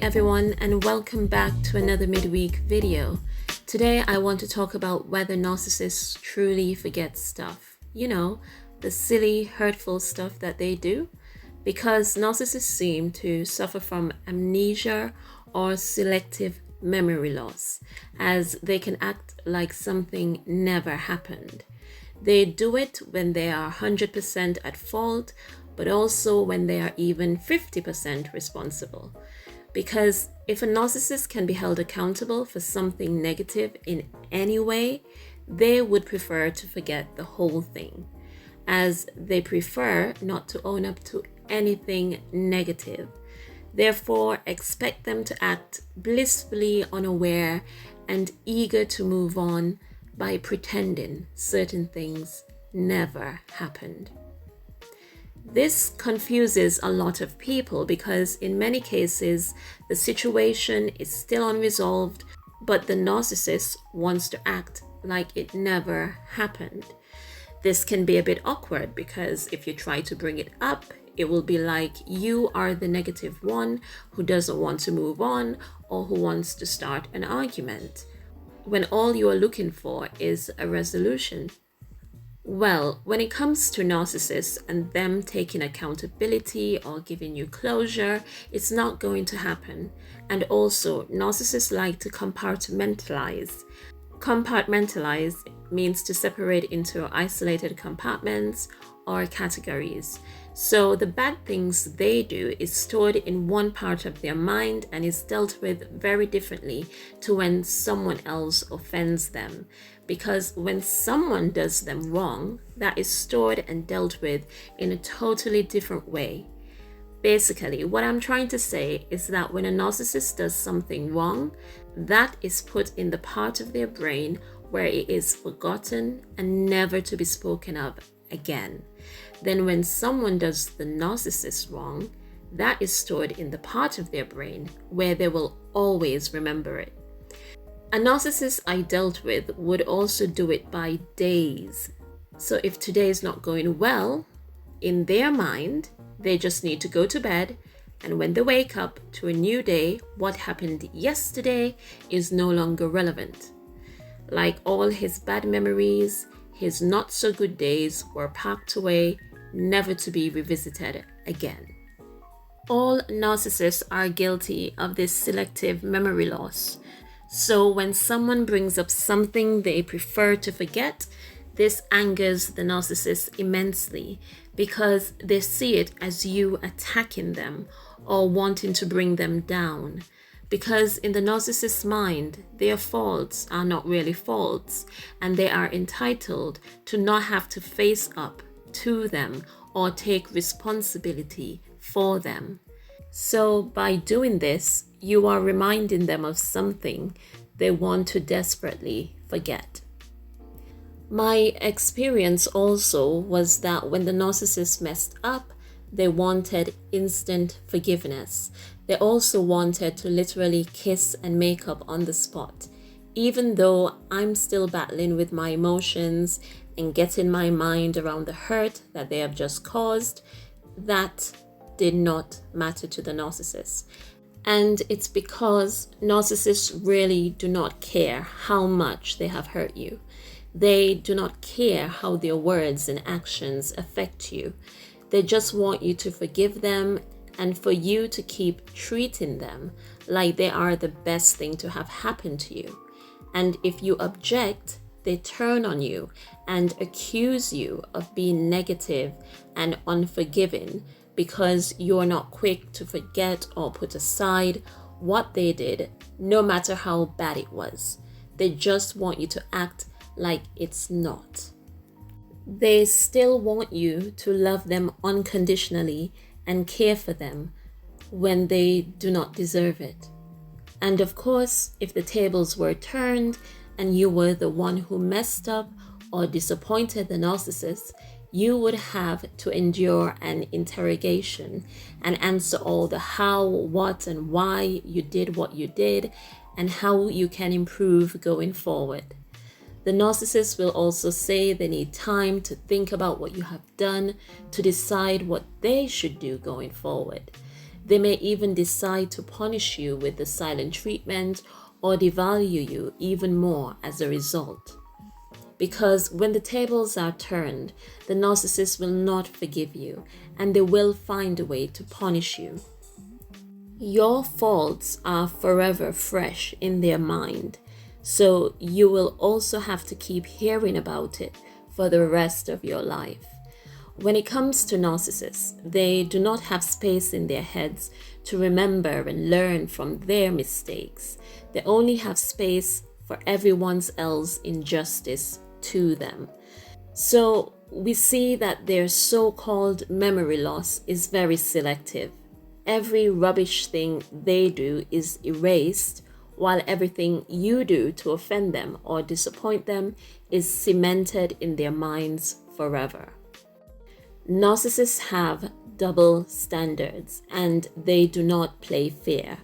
everyone, and welcome back to another midweek video. Today I want to talk about whether narcissists truly forget stuff. The silly, hurtful stuff that they do. Because narcissists seem to suffer from amnesia or selective memory loss, as they can act like something never happened. They do it when they are 100% at fault, but also when they are even 50% responsible. Because if a narcissist can be held accountable for something negative in any way, they would prefer to forget the whole thing, as they prefer not to own up to anything negative. Therefore, expect them to act blissfully unaware and eager to move on by pretending certain things never happened. This confuses a lot of people because in many cases, the situation is still unresolved, but the narcissist wants to act like it never happened. This can be a bit awkward because if you try to bring it up, it will be like you are the negative one who doesn't want to move on or who wants to start an argument, when all you are looking for is a resolution. Well, when it comes to narcissists and them taking accountability or giving you closure, it's not going to happen. And also, narcissists like to compartmentalize. Compartmentalize means to separate into isolated compartments or categories. So the bad things they do is stored in one part of their mind and is dealt with very differently to when someone else offends them. Because when someone does them wrong, that is stored and dealt with in a totally different way. Basically, what I'm trying to say is that when a narcissist does something wrong, that is put in the part of their brain where it is forgotten and never to be spoken of again. Then when someone does the narcissist wrong, that is stored in the part of their brain where they will always remember it. A narcissist I dealt with would also do it by days. So if today is not going well, in their mind, they just need to go to bed, and when they wake up to a new day, what happened yesterday is no longer relevant. Like all his bad memories, his not so good days were packed away, never to be revisited again. All narcissists are guilty of this selective memory loss. So when someone brings up something they prefer to forget, this angers the narcissist immensely because they see it as you attacking them or wanting to bring them down. Because in the narcissist's mind, their faults are not really faults, and they are entitled to not have to face up to them or take responsibility for them. So by doing this, you are reminding them of something they want to desperately forget. My experience also was that when the narcissist messed up, they wanted instant forgiveness. They also wanted to literally kiss and make up on the spot. Even though I'm still battling with my emotions and getting my mind around the hurt that they have just caused, that did not matter to the narcissist. And it's because narcissists really do not care how much they have hurt you. They do not care how their words and actions affect you. They just want you to forgive them and for you to keep treating them like they are the best thing to have happened to you. And if you object, they turn on you and accuse you of being negative and unforgiving because you're not quick to forget or put aside what they did, no matter how bad it was. They just want you to act like it's not. They still want you to love them unconditionally and care for them when they do not deserve it. And of course, if the tables were turned and you were the one who messed up or disappointed the narcissist, you would have to endure an interrogation and answer all the how, what, and why you did what you did and how you can improve going forward. The narcissist will also say they need time to think about what you have done to decide what they should do going forward. They may even decide to punish you with the silent treatment or devalue you even more as a result. Because when the tables are turned, the narcissist will not forgive you and they will find a way to punish you. Your faults are forever fresh in their mind, so you will also have to keep hearing about it for the rest of your life. When it comes to narcissists, they do not have space in their heads to remember and learn from their mistakes. They only have space for everyone else's injustice to them. So we see that their so-called memory loss is very selective. Every rubbish thing they do is erased, while everything you do to offend them or disappoint them is cemented in their minds forever. Narcissists have double standards and they do not play fair.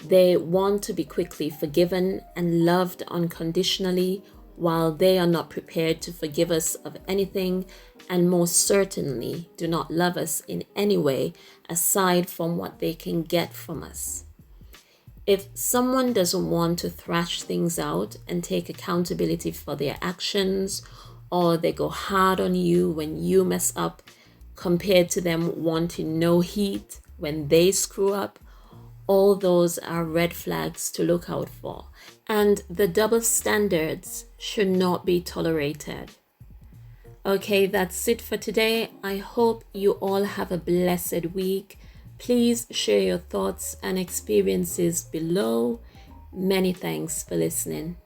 They want to be quickly forgiven and loved unconditionally, while they are not prepared to forgive us of anything and most certainly do not love us in any way aside from what they can get from us. If someone doesn't want to thrash things out and take accountability for their actions, or they go hard on you when you mess up, compared to them wanting no heat when they screw up, all those are red flags to look out for. And the double standards should not be tolerated. Okay, that's it for today. I hope you all have a blessed week. Please share your thoughts and experiences below. Many thanks for listening.